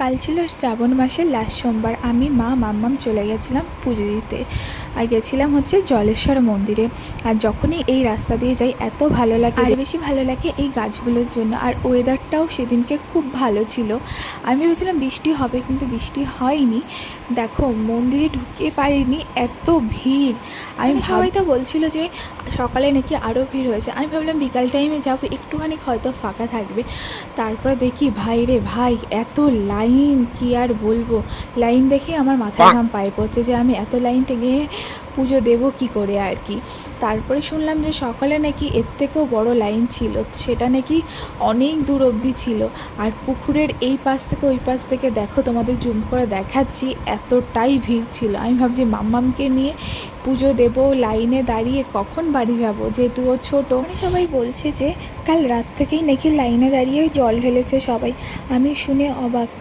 কাল ছিল শ্রাবণ মাসের লাস্ট সোমবার। আমি মা মাম্মাম চলে গেছিলাম পুজো দিতে, আর গেছিলাম হচ্ছে জলেশ্বর মন্দিরে। আর যখনই এই রাস্তা দিয়ে যাই এত ভালো লাগে, আর বেশি ভালো লাগে এই গাছগুলোর জন্য। আর ওয়েদারটাও সেদিনকে খুব ভালো ছিল। আমি ভেবেছিলাম বৃষ্টি হবে, কিন্তু বৃষ্টি হয়নি। দেখো মন্দিরে ঢুকে পারিনি, এত ভিড়। আমি সবাই তো বলছিল যে সকালে নাকি আরও ভিড় হয়েছে। আমি ভাবলাম বিকাল টাইমে যাবো, একটুখানি হয়তো ফাঁকা থাকবে। তারপরে দেখি ভাই রে ভাই, এত লাইন, কি আর বলবো। লাইন দেখে আমার মাথায় ঘাম পায়ে পড়ছে যে আমি এত লাইন টেনে পুজো দেবো কি করে আর কি। তারপরে শুনলাম যে সকালে নাকি এর থেকেও বড় লাইন ছিল, সেটা নাকি অনেক দূর অবধি ছিল। আর পুকুরের এই পাশ থেকে ওই পাশ থেকে দেখো, তোমাদের জুম করে দেখাচ্ছি, এতটাই ভিড় ছিল। আমি ভাবছি মাম্মামকে নিয়ে পুজো দেবো, লাইনে দাঁড়িয়ে কখন বাড়ি যাব, যেহেতু ও ছোটো। মানে সবাই বলছে যে কাল রাত থেকেই নাকি লাইনে দাঁড়িয়ে জল ঢেলেছে সবাই। আমি শুনে অবাক।